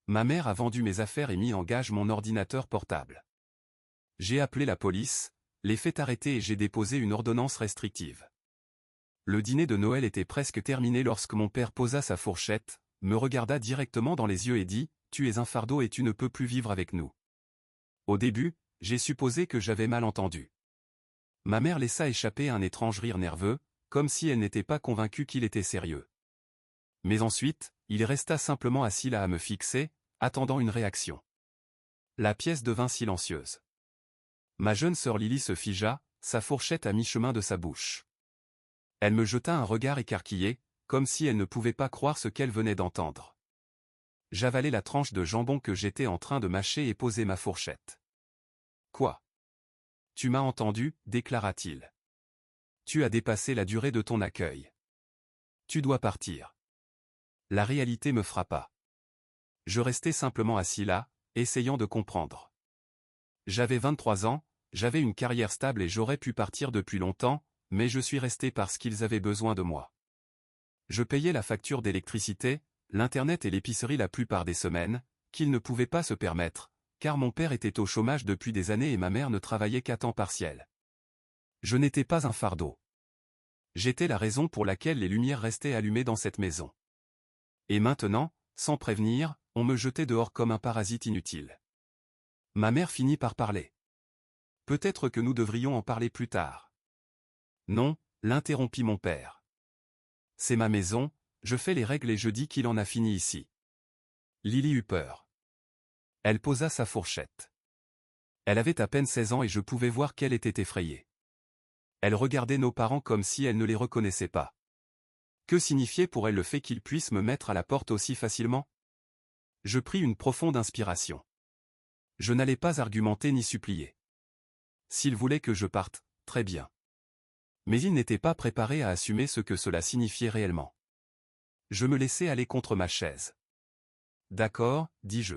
Ma mère a vendu mes affaires et mis en gage mon ordinateur portable. J'ai appelé la police, les fait arrêter et j'ai déposé une ordonnance restrictive. Le dîner de Noël était presque terminé lorsque mon père posa sa fourchette, me regarda directement dans les yeux et dit « Tu es un fardeau et tu ne peux plus vivre avec nous ». Au début, j'ai supposé que j'avais mal entendu. Ma mère laissa échapper un étrange rire nerveux, comme si elle n'était pas convaincue qu'il était sérieux. Mais ensuite, il resta simplement assis là à me fixer, attendant une réaction. La pièce devint silencieuse. Ma jeune sœur Lily se figea, sa fourchette à mi-chemin de sa bouche. Elle me jeta un regard écarquillé, comme si elle ne pouvait pas croire ce qu'elle venait d'entendre. J'avalai la tranche de jambon que j'étais en train de mâcher et posai ma fourchette. « Quoi ? Tu m'as entendu, déclara-t-il. Tu as dépassé la durée de ton accueil. Tu dois partir. » La réalité me frappa. Je restai simplement assis là, essayant de comprendre. J'avais 23 ans, j'avais une carrière stable et j'aurais pu partir depuis longtemps, mais je suis resté parce qu'ils avaient besoin de moi. Je payais la facture d'électricité, l'internet et l'épicerie la plupart des semaines, qu'ils ne pouvaient pas se permettre, car mon père était au chômage depuis des années et ma mère ne travaillait qu'à temps partiel. Je n'étais pas un fardeau. J'étais la raison pour laquelle les lumières restaient allumées dans cette maison. Et maintenant, sans prévenir, on me jetait dehors comme un parasite inutile. Ma mère finit par parler. Peut-être que nous devrions en parler plus tard. Non, l'interrompit mon père. C'est ma maison, je fais les règles et je dis qu'il en a fini ici. Lily eut peur. Elle posa sa fourchette. Elle avait à peine 16 ans et je pouvais voir qu'elle était effrayée. Elle regardait nos parents comme si elle ne les reconnaissait pas. Que signifiait pour elle le fait qu'ils puissent me mettre à la porte aussi facilement? Je pris une profonde inspiration. Je n'allais pas argumenter ni supplier. S'ils voulaient que je parte, très bien. Mais ils n'étaient pas préparés à assumer ce que cela signifiait réellement. Je me laissai aller contre ma chaise. D'accord, dis-je.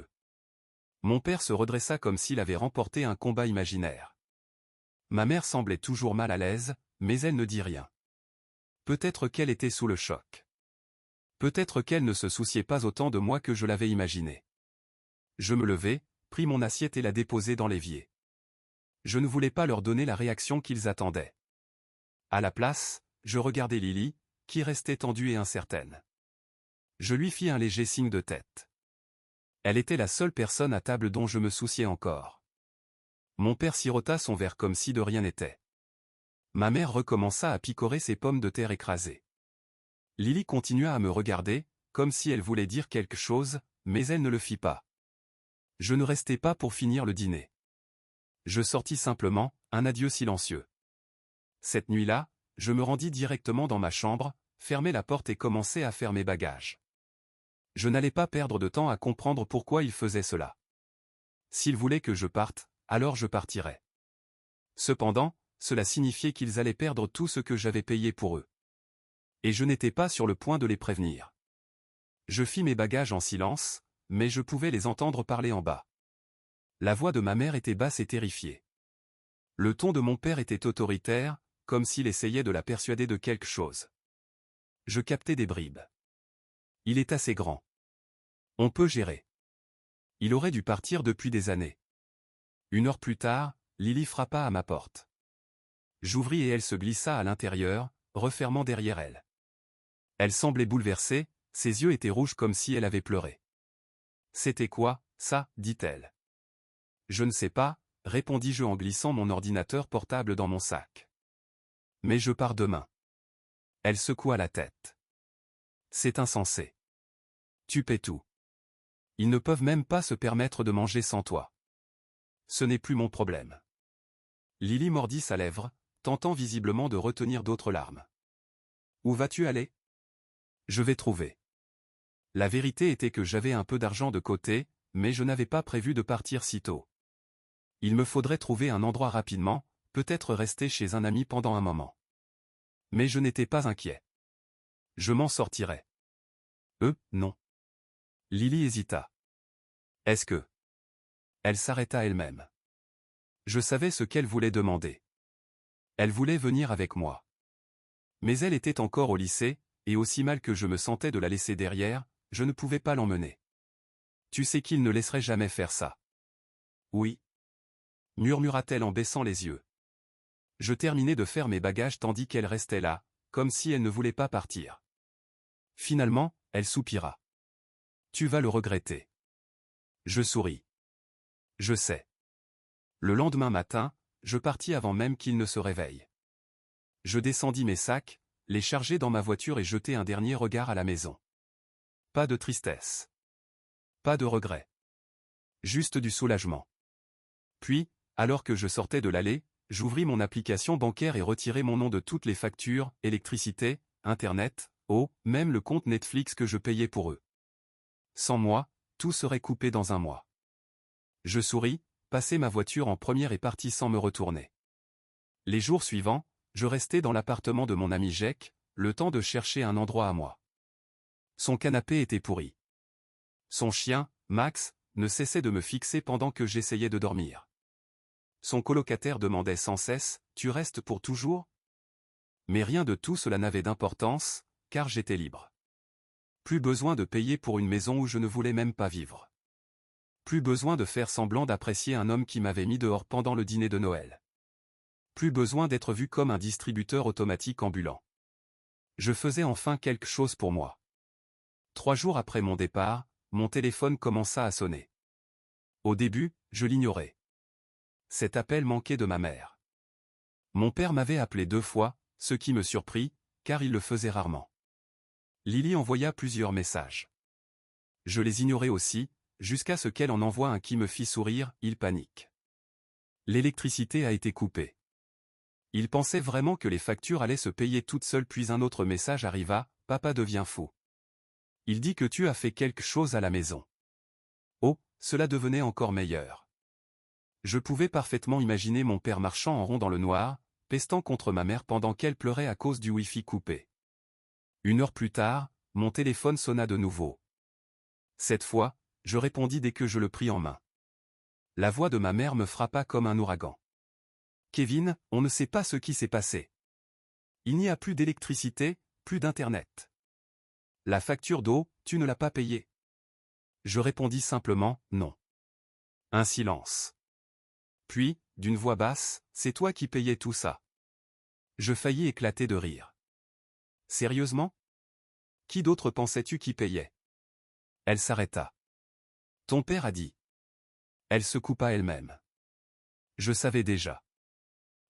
Mon père se redressa comme s'il avait remporté un combat imaginaire. Ma mère semblait toujours mal à l'aise, mais elle ne dit rien. Peut-être qu'elle était sous le choc. Peut-être qu'elle ne se souciait pas autant de moi que je l'avais imaginé. Je me levai, pris mon assiette et la déposai dans l'évier. Je ne voulais pas leur donner la réaction qu'ils attendaient. À la place, je regardai Lily, qui restait tendue et incertaine. Je lui fis un léger signe de tête. Elle était la seule personne à table dont je me souciais encore. Mon père sirota son verre comme si de rien n'était. Ma mère recommença à picorer ses pommes de terre écrasées. Lily continua à me regarder, comme si elle voulait dire quelque chose, mais elle ne le fit pas. Je ne restai pas pour finir le dîner. Je sortis simplement, un adieu silencieux. Cette nuit-là, je me rendis directement dans ma chambre, fermai la porte et commençai à faire mes bagages. Je n'allais pas perdre de temps à comprendre pourquoi ils faisaient cela. S'ils voulaient que je parte, alors je partirais. Cependant, cela signifiait qu'ils allaient perdre tout ce que j'avais payé pour eux. Et je n'étais pas sur le point de les prévenir. Je fis mes bagages en silence, mais je pouvais les entendre parler en bas. La voix de ma mère était basse et terrifiée. Le ton de mon père était autoritaire, comme s'il essayait de la persuader de quelque chose. Je captais des bribes. Il est assez grand. On peut gérer. Il aurait dû partir depuis des années. 1 heure plus tard, Lily frappa à ma porte. J'ouvris et elle se glissa à l'intérieur, refermant derrière elle. Elle semblait bouleversée, ses yeux étaient rouges comme si elle avait pleuré. « C'était quoi, ça ?» dit-elle. « Je ne sais pas », répondis-je en glissant mon ordinateur portable dans mon sac. « Mais je pars demain. » Elle secoua la tête. « C'est insensé. Tu paies tout. Ils ne peuvent même pas se permettre de manger sans toi. Ce n'est plus mon problème. » Lily mordit sa lèvre, tentant visiblement de retenir d'autres larmes. « Où vas-tu aller ? » « Je vais trouver. » La vérité était que j'avais un peu d'argent de côté, mais je n'avais pas prévu de partir si tôt. Il me faudrait trouver un endroit rapidement, peut-être rester chez un ami pendant un moment. Mais je n'étais pas inquiet. Je m'en sortirais. Non. Lily hésita. Est-ce que... Elle s'arrêta elle-même. Je savais ce qu'elle voulait demander. Elle voulait venir avec moi. Mais elle était encore au lycée, et aussi mal que je me sentais de la laisser derrière, je ne pouvais pas l'emmener. Tu sais qu'il ne laisserait jamais faire ça. Oui. Murmura-t-elle en baissant les yeux. Je terminais de faire mes bagages tandis qu'elle restait là, comme si elle ne voulait pas partir. Finalement, elle soupira. Tu vas le regretter. Je souris. Je sais. Le lendemain matin, je partis avant même qu'il ne se réveille. Je descendis mes sacs, les chargeai dans ma voiture et jetai un dernier regard à la maison. Pas de tristesse. Pas de regret. Juste du soulagement. Puis, alors que je sortais de l'allée, j'ouvris mon application bancaire et retirai mon nom de toutes les factures, électricité, internet, eau, même le compte Netflix que je payais pour eux. Sans moi, tout serait coupé dans un mois. Je souris, passai ma voiture en première et partis sans me retourner. Les jours suivants, je restai dans l'appartement de mon ami Jack, le temps de chercher un endroit à moi. Son canapé était pourri. Son chien, Max, ne cessait de me fixer pendant que j'essayais de dormir. Son colocataire demandait sans cesse, « Tu restes pour toujours ?» Mais rien de tout cela n'avait d'importance, car j'étais libre. Plus besoin de payer pour une maison où je ne voulais même pas vivre. Plus besoin de faire semblant d'apprécier un homme qui m'avait mis dehors pendant le dîner de Noël. Plus besoin d'être vu comme un distributeur automatique ambulant. Je faisais enfin quelque chose pour moi. 3 jours après mon départ, mon téléphone commença à sonner. Au début, je l'ignorais. Cet appel manquait de ma mère. Mon père m'avait appelé 2 fois, ce qui me surprit, car il le faisait rarement. Lily envoya plusieurs messages. Je les ignorais aussi, jusqu'à ce qu'elle en envoie un qui me fit sourire, il panique. L'électricité a été coupée. Il pensait vraiment que les factures allaient se payer toutes seules puis un autre message arriva, papa devient fou. Il dit que tu as fait quelque chose à la maison. Oh, cela devenait encore meilleur. Je pouvais parfaitement imaginer mon père marchant en rond dans le noir, pestant contre ma mère pendant qu'elle pleurait à cause du Wi-Fi coupé. 1 heure plus tard, mon téléphone sonna de nouveau. Cette fois, je répondis dès que je le pris en main. La voix de ma mère me frappa comme un ouragan. Kevin, on ne sait pas ce qui s'est passé. Il n'y a plus d'électricité, plus d'internet. La facture d'eau, tu ne l'as pas payée. Je répondis simplement, non. Un silence. Puis, d'une voix basse, c'est toi qui payais tout ça. Je faillis éclater de rire. Sérieusement? Qui d'autre pensais-tu qui payait? Elle s'arrêta. Ton père a dit. Elle se coupa elle-même. Je savais déjà.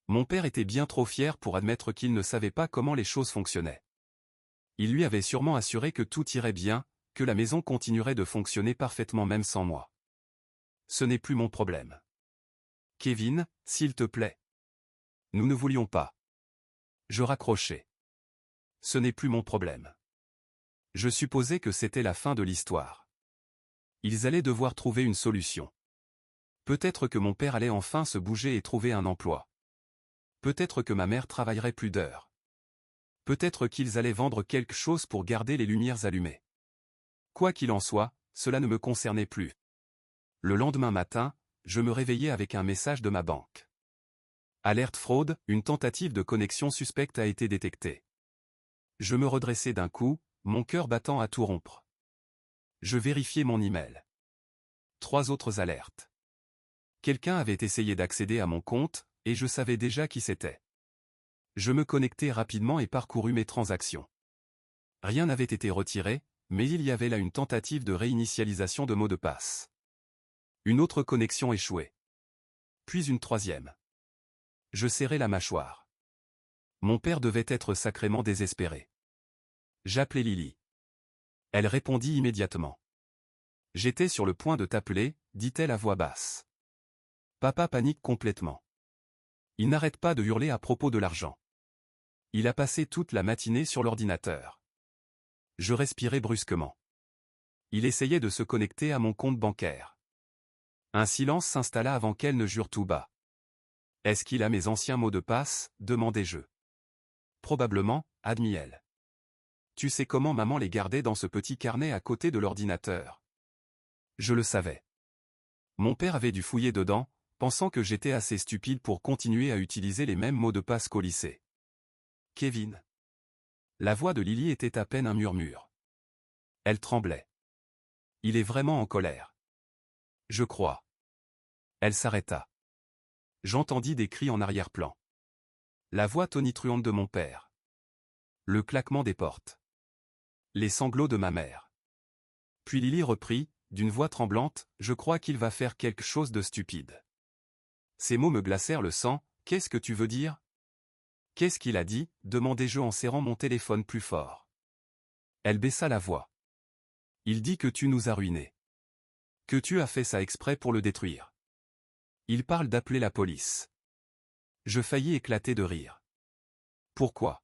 Mon père était bien trop fier pour admettre qu'il ne savait pas comment les choses fonctionnaient. Il lui avait sûrement assuré que tout irait bien, que la maison continuerait de fonctionner parfaitement même sans moi. Ce n'est plus mon problème. Kevin, s'il te plaît. Nous ne voulions pas. Je raccrochai. Ce n'est plus mon problème. Je supposais que c'était la fin de l'histoire. Ils allaient devoir trouver une solution. Peut-être que mon père allait enfin se bouger et trouver un emploi. Peut-être que ma mère travaillerait plus d'heures. Peut-être qu'ils allaient vendre quelque chose pour garder les lumières allumées. Quoi qu'il en soit, cela ne me concernait plus. Le lendemain matin, je me réveillai avec un message de ma banque. Alerte fraude, une tentative de connexion suspecte a été détectée. Je me redressai d'un coup, mon cœur battant à tout rompre. Je vérifiai mon email. 3 autres alertes. Quelqu'un avait essayé d'accéder à mon compte, et je savais déjà qui c'était. Je me connectai rapidement et parcourus mes transactions. Rien n'avait été retiré, mais il y avait là une tentative de réinitialisation de mot de passe. Une autre connexion échouée. Puis une 3e. Je serrai la mâchoire. Mon père devait être sacrément désespéré. J'appelai Lily. Elle répondit immédiatement. J'étais sur le point de t'appeler, dit-elle à voix basse. Papa panique complètement. Il n'arrête pas de hurler à propos de l'argent. Il a passé toute la matinée sur l'ordinateur. Je respirai brusquement. Il essayait de se connecter à mon compte bancaire. Un silence s'installa avant qu'elle ne jure tout bas. Est-ce qu'il a mes anciens mots de passe, demandai-je. Probablement, admit-elle. Tu sais comment maman les gardait dans ce petit carnet à côté de l'ordinateur. Je le savais. Mon père avait dû fouiller dedans, pensant que j'étais assez stupide pour continuer à utiliser les mêmes mots de passe qu'au lycée. Kevin. La voix de Lily était à peine un murmure. Elle tremblait. Il est vraiment en colère. Je crois. Elle s'arrêta. J'entendis des cris en arrière-plan. La voix tonitruante de mon père. Le claquement des portes. Les sanglots de ma mère. Puis Lily reprit, d'une voix tremblante, « Je crois qu'il va faire quelque chose de stupide. » Ces mots me glacèrent le sang. « Qu'est-ce que tu veux dire ? » « Qu'est-ce qu'il a dit ?» demandai-je en serrant mon téléphone plus fort. Elle baissa la voix. « Il dit que tu nous as ruinés. Que tu as fait ça exprès pour le détruire. Il parle d'appeler la police. » Je faillis éclater de rire. « Pourquoi ?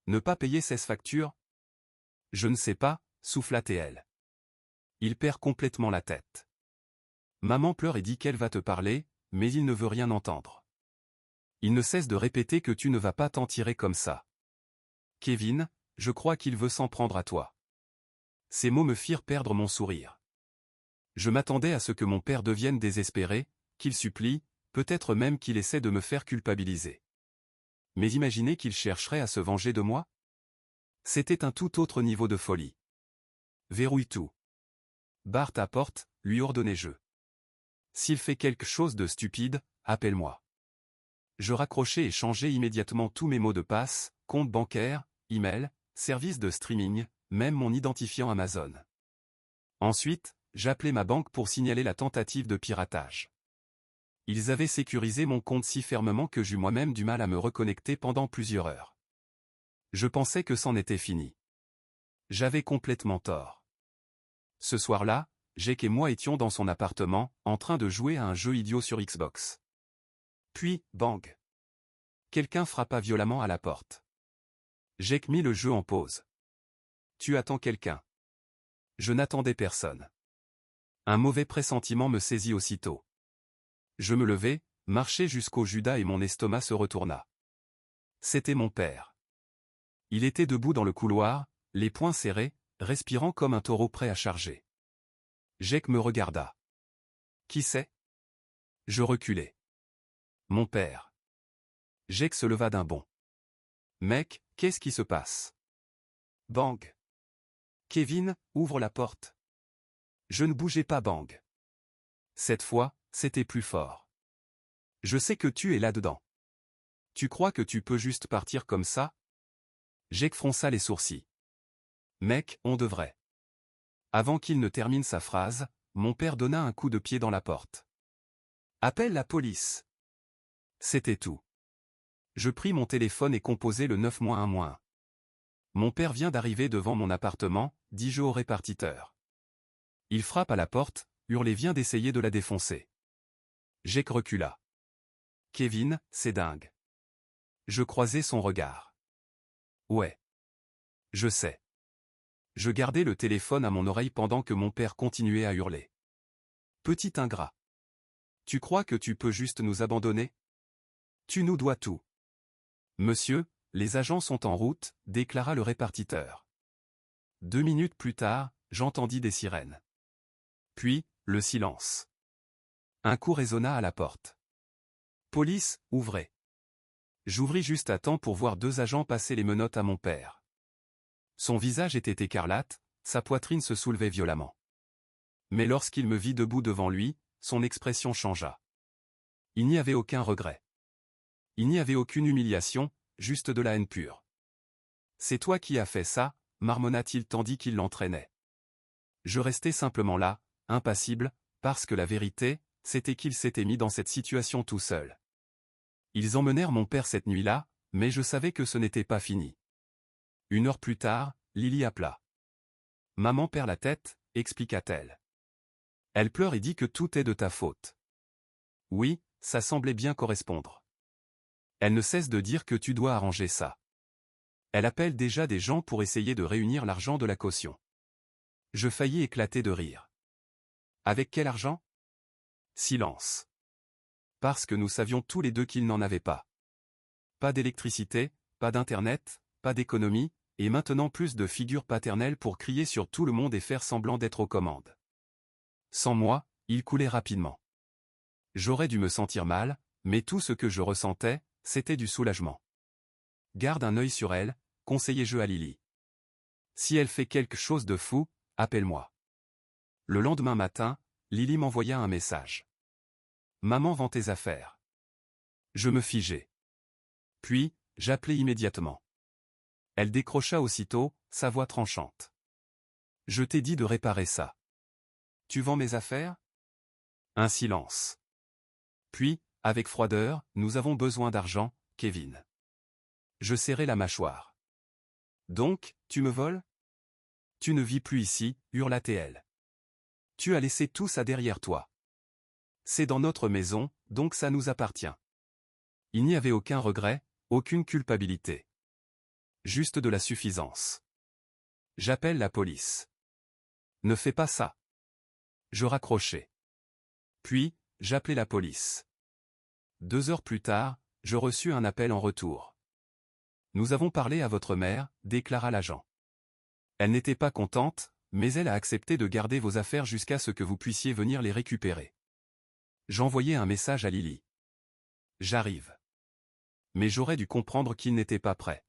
Ne pas payer 16 factures ? » « Je ne sais pas, » souffla-t-elle. Il perd complètement la tête. Maman pleure et dit qu'elle va te parler, mais il ne veut rien entendre. Il ne cesse de répéter que tu ne vas pas t'en tirer comme ça. Kevin, je crois qu'il veut s'en prendre à toi. Ces mots me firent perdre mon sourire. Je m'attendais à ce que mon père devienne désespéré, qu'il supplie, peut-être même qu'il essaie de me faire culpabiliser. Mais imaginez qu'il chercherait à se venger de moi ? C'était un tout autre niveau de folie. Verrouille tout. Barre ta porte, lui ordonnai-je. S'il fait quelque chose de stupide, appelle-moi. Je raccrochai et changeai immédiatement tous mes mots de passe, compte bancaire, email, service de streaming, même mon identifiant Amazon. Ensuite, j'appelai ma banque pour signaler la tentative de piratage. Ils avaient sécurisé mon compte si fermement que j'eus moi-même du mal à me reconnecter pendant plusieurs heures. Je pensais que c'en était fini. J'avais complètement tort. Ce soir-là, Jake et moi étions dans son appartement, en train de jouer à un jeu idiot sur Xbox. Puis, bang. Quelqu'un frappa violemment à la porte. Jake mit le jeu en pause. Tu attends quelqu'un. Je n'attendais personne. Un mauvais pressentiment me saisit aussitôt. Je me levai, marchai jusqu'au Judas et mon estomac se retourna. C'était mon père. Il était debout dans le couloir, les poings serrés, respirant comme un taureau prêt à charger. Jake me regarda. Qui c'est ? Je reculai. Mon père. Jake se leva d'un bond. Mec, qu'est-ce qui se passe ? Bang. Kevin, ouvre la porte. Je ne bougeais pas, bang. Cette fois, c'était plus fort. Je sais que tu es là-dedans. Tu crois que tu peux juste partir comme ça ? Jake fronça les sourcils. Mec, on devrait. Avant qu'il ne termine sa phrase, mon père donna un coup de pied dans la porte. Appelle la police. C'était tout. Je pris mon téléphone et composai le 9-1-1. Mon père vient d'arriver devant mon appartement, dis-je au répartiteur. Il frappe à la porte, hurlait vient d'essayer de la défoncer. Jake recula. Kevin, c'est dingue. Je croisai son regard. Ouais. Je sais. Je gardai le téléphone à mon oreille pendant que mon père continuait à hurler. Petit ingrat. Tu crois que tu peux juste nous abandonner ? Tu nous dois tout. Monsieur, les agents sont en route, déclara le répartiteur. 2 minutes plus tard, j'entendis des sirènes. Puis, le silence. Un coup résonna à la porte. Police, ouvrez. J'ouvris juste à temps pour voir 2 agents passer les menottes à mon père. Son visage était écarlate, sa poitrine se soulevait violemment. Mais lorsqu'il me vit debout devant lui, son expression changea. Il n'y avait aucun regret. Il n'y avait aucune humiliation, juste de la haine pure. C'est toi qui as fait ça, marmonna-t-il tandis qu'il l'entraînait. Je restais simplement là, impassible, parce que la vérité, c'était qu'il s'était mis dans cette situation tout seul. Ils emmenèrent mon père cette nuit-là, mais je savais que ce n'était pas fini. 1 heure plus tard, Lily appela. Maman perd la tête, expliqua-t-elle. Elle pleure et dit que tout est de ta faute. Oui, ça semblait bien correspondre. Elle ne cesse de dire que tu dois arranger ça. Elle appelle déjà des gens pour essayer de réunir l'argent de la caution. Je faillis éclater de rire. Avec quel argent ? Silence. Parce que nous savions tous les deux qu'il n'en avait pas. Pas d'électricité, pas d'internet, pas d'économie, et maintenant plus de figures paternelles pour crier sur tout le monde et faire semblant d'être aux commandes. Sans moi, il coulait rapidement. J'aurais dû me sentir mal, mais tout ce que je ressentais, c'était du soulagement. Garde un œil sur elle, conseillai-je à Lily. Si elle fait quelque chose de fou, appelle-moi. Le lendemain matin, Lily m'envoya un message. Maman vend tes affaires. Je me figeai. Puis, j'appelai immédiatement. Elle décrocha aussitôt, sa voix tranchante. Je t'ai dit de réparer ça. Tu vends mes affaires? Un silence. Puis, avec froideur, nous avons besoin d'argent, Kevin. Je serrai la mâchoire. Donc, tu me voles? Tu ne vis plus ici, hurla-t-elle. Tu as laissé tout ça derrière toi. C'est dans notre maison, donc ça nous appartient. Il n'y avait aucun regret, aucune culpabilité. Juste de la suffisance. J'appelle la police. Ne fais pas ça. Je raccrochai. Puis, j'appelai la police. 2 heures plus tard, je reçus un appel en retour. Nous avons parlé à votre mère, déclara l'agent. Elle n'était pas contente, mais elle a accepté de garder vos affaires jusqu'à ce que vous puissiez venir les récupérer. J'envoyai un message à Lily. J'arrive. Mais j'aurais dû comprendre qu'il n'était pas prêt.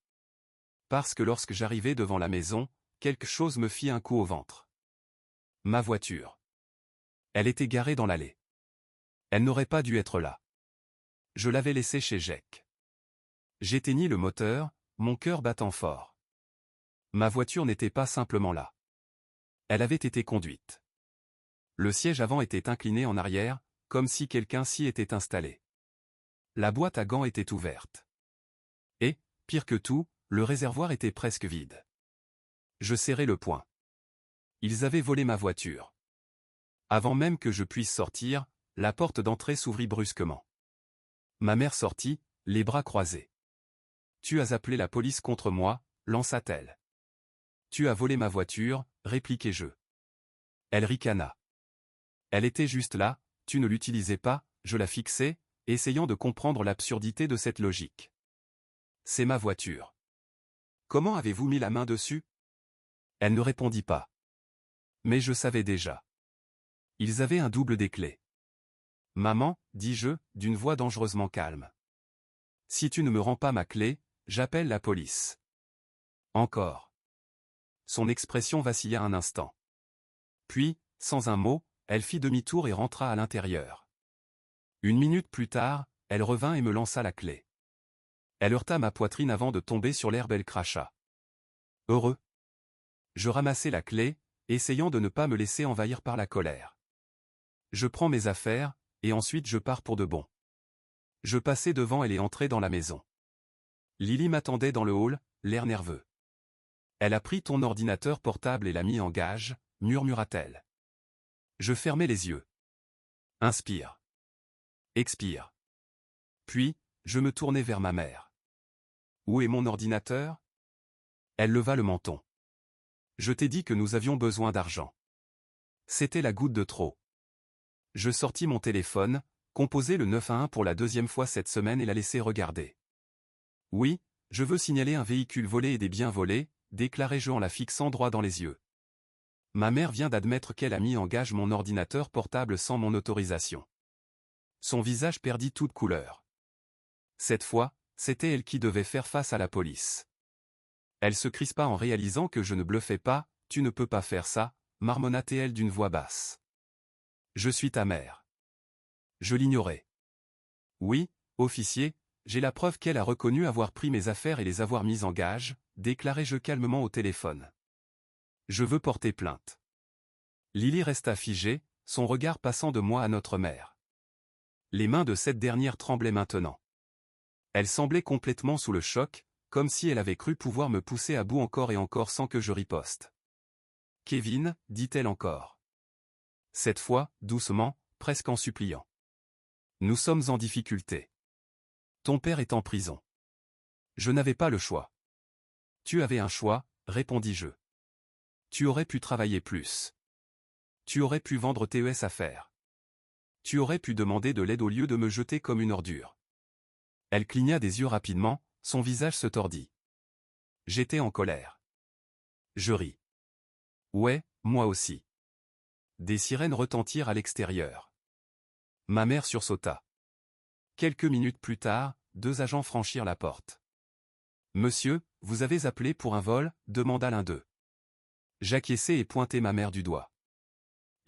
Parce que lorsque j'arrivai devant la maison, quelque chose me fit un coup au ventre. Ma voiture. Elle était garée dans l'allée. Elle n'aurait pas dû être là. Je l'avais laissée chez Jack. J'éteignis le moteur, mon cœur battant fort. Ma voiture n'était pas simplement là. Elle avait été conduite. Le siège avant était incliné en arrière, comme si quelqu'un s'y était installé. La boîte à gants était ouverte. Et, pire que tout, le réservoir était presque vide. Je serrai le poing. Ils avaient volé ma voiture. Avant même que je puisse sortir, la porte d'entrée s'ouvrit brusquement. Ma mère sortit, les bras croisés. « Tu as appelé la police contre moi », lança-t-elle. « Tu as volé ma voiture », répliquai-je. Elle ricana. Elle était juste là, tu ne l'utilisais pas, je la fixais, essayant de comprendre l'absurdité de cette logique. C'est ma voiture. Comment avez-vous mis la main dessus? Elle ne répondit pas. Mais je savais déjà. Ils avaient un double des clés. Maman, dis-je, d'une voix dangereusement calme. Si tu ne me rends pas ma clé, j'appelle la police. Encore. Son expression vacilla un instant. Puis, sans un mot, elle fit demi-tour et rentra à l'intérieur. 1 minute plus tard, elle revint et me lança la clé. Elle heurta ma poitrine avant de tomber sur l'herbe, elle cracha. Heureux. Je ramassai la clé, essayant de ne pas me laisser envahir par la colère. Je prends mes affaires, et ensuite je pars pour de bon. Je passai devant elle et entrai dans la maison. Lily m'attendait dans le hall, l'air nerveux. Elle a pris ton ordinateur portable et l'a mis en gage, murmura-t-elle. Je fermai les yeux. Inspire. Expire. Puis, je me tournai vers ma mère. Où est mon ordinateur? Elle leva le menton. Je t'ai dit que nous avions besoin d'argent. C'était la goutte de trop. Je sortis mon téléphone, composai le 911 pour la 2e fois cette semaine et la laissai regarder. Oui, je veux signaler un véhicule volé et des biens volés, déclarai-je en la fixant droit dans les yeux. Ma mère vient d'admettre qu'elle a mis en gage mon ordinateur portable sans mon autorisation. Son visage perdit toute couleur. Cette fois, c'était elle qui devait faire face à la police. Elle se crispa en réalisant que je ne bluffais pas, « Tu ne peux pas faire ça », marmonna-t-elle d'une voix basse. Je suis ta mère. Je l'ignorais. Oui, officier, j'ai la preuve qu'elle a reconnu avoir pris mes affaires et les avoir mises en gage, déclarai-je calmement au téléphone. Je veux porter plainte. Lily resta figée, son regard passant de moi à notre mère. Les mains de cette dernière tremblaient maintenant. Elle semblait complètement sous le choc, comme si elle avait cru pouvoir me pousser à bout encore et encore sans que je riposte. « Kevin » dit-elle encore. Cette fois, doucement, presque en suppliant. Nous sommes en difficulté. Ton père est en prison. Je n'avais pas le choix. Tu avais un choix, répondis-je. Tu aurais pu travailler plus. Tu aurais pu vendre tes affaires. Tu aurais pu demander de l'aide au lieu de me jeter comme une ordure. Elle cligna des yeux rapidement, son visage se tordit. J'étais en colère. Je ris. Ouais, moi aussi. Des sirènes retentirent à l'extérieur. Ma mère sursauta. Quelques minutes plus tard, 2 agents franchirent la porte. « Monsieur, vous avez appelé pour un vol » demanda l'un d'eux. J'acquiesçai et pointai ma mère du doigt.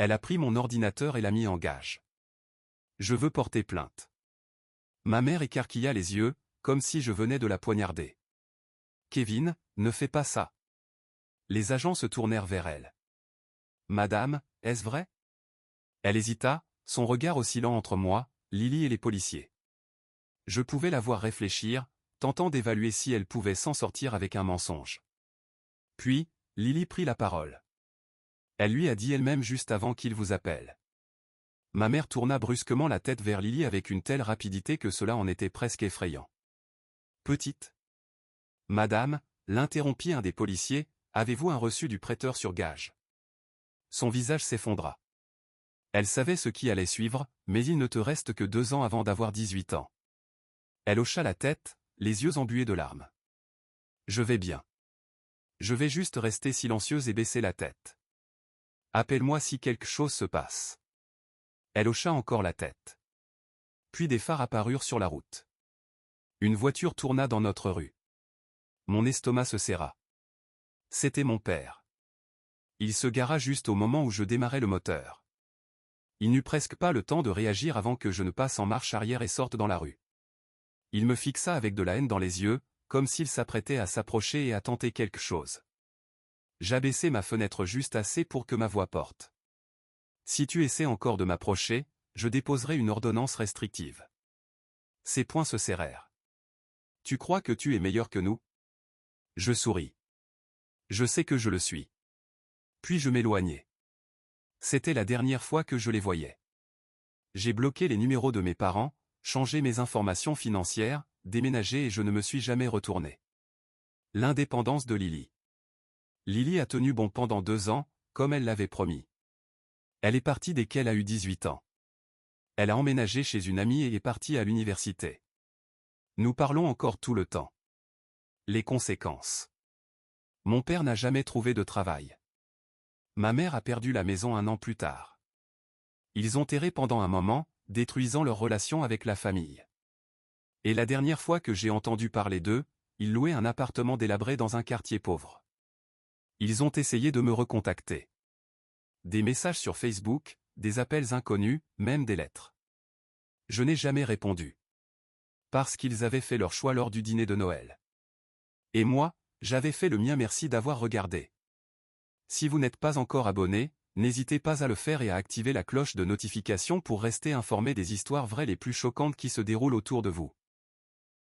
Elle a pris mon ordinateur et l'a mis en gage. Je veux porter plainte. Ma mère écarquilla les yeux, comme si je venais de la poignarder. Kevin, ne fais pas ça. Les agents se tournèrent vers elle. Madame, est-ce vrai? Elle hésita, son regard oscillant entre moi, Lily et les policiers. Je pouvais la voir réfléchir, tentant d'évaluer si elle pouvait s'en sortir avec un mensonge. Puis, Lily prit la parole. Elle lui a dit elle-même juste avant qu'il vous appelle. Ma mère tourna brusquement la tête vers Lily avec une telle rapidité que cela en était presque effrayant. Petite. Madame, l'interrompit un des policiers, avez-vous un reçu du prêteur sur gage? Son visage s'effondra. Elle savait ce qui allait suivre, mais il ne te reste que 2 ans avant d'avoir 18 ans. Elle hocha la tête, les yeux embués de larmes. Je vais bien. Je vais juste rester silencieuse et baisser la tête. Appelle-moi si quelque chose se passe. Elle hocha encore la tête. Puis des phares apparurent sur la route. Une voiture tourna dans notre rue. Mon estomac se serra. C'était mon père. Il se gara juste au moment où je démarrais le moteur. Il n'eut presque pas le temps de réagir avant que je ne passe en marche arrière et sorte dans la rue. Il me fixa avec de la haine dans les yeux, comme s'il s'apprêtait à s'approcher et à tenter quelque chose. J'abaissai ma fenêtre juste assez pour que ma voix porte. Si tu essaies encore de m'approcher, je déposerai une ordonnance restrictive. Ses poings se serrèrent. Tu crois que tu es meilleur que nous? Je souris. Je sais que je le suis. Puis je m'éloignai. C'était la dernière fois que je les voyais. J'ai bloqué les numéros de mes parents, changé mes informations financières, déménagé et je ne me suis jamais retourné. L'indépendance de Lily. Lily a tenu bon pendant 2 ans, comme elle l'avait promis. Elle est partie dès qu'elle a eu 18 ans. Elle a emménagé chez une amie et est partie à l'université. Nous parlons encore tout le temps. Les conséquences. Mon père n'a jamais trouvé de travail. Ma mère a perdu la maison 1 an plus tard. Ils ont erré pendant un moment, détruisant leur relation avec la famille. Et la dernière fois que j'ai entendu parler d'eux, ils louaient un appartement délabré dans un quartier pauvre. Ils ont essayé de me recontacter. Des messages sur Facebook, des appels inconnus, même des lettres. Je n'ai jamais répondu. Parce qu'ils avaient fait leur choix lors du dîner de Noël. Et moi, j'avais fait le mien, merci d'avoir regardé. Si vous n'êtes pas encore abonné, n'hésitez pas à le faire et à activer la cloche de notification pour rester informé des histoires vraies les plus choquantes qui se déroulent autour de vous.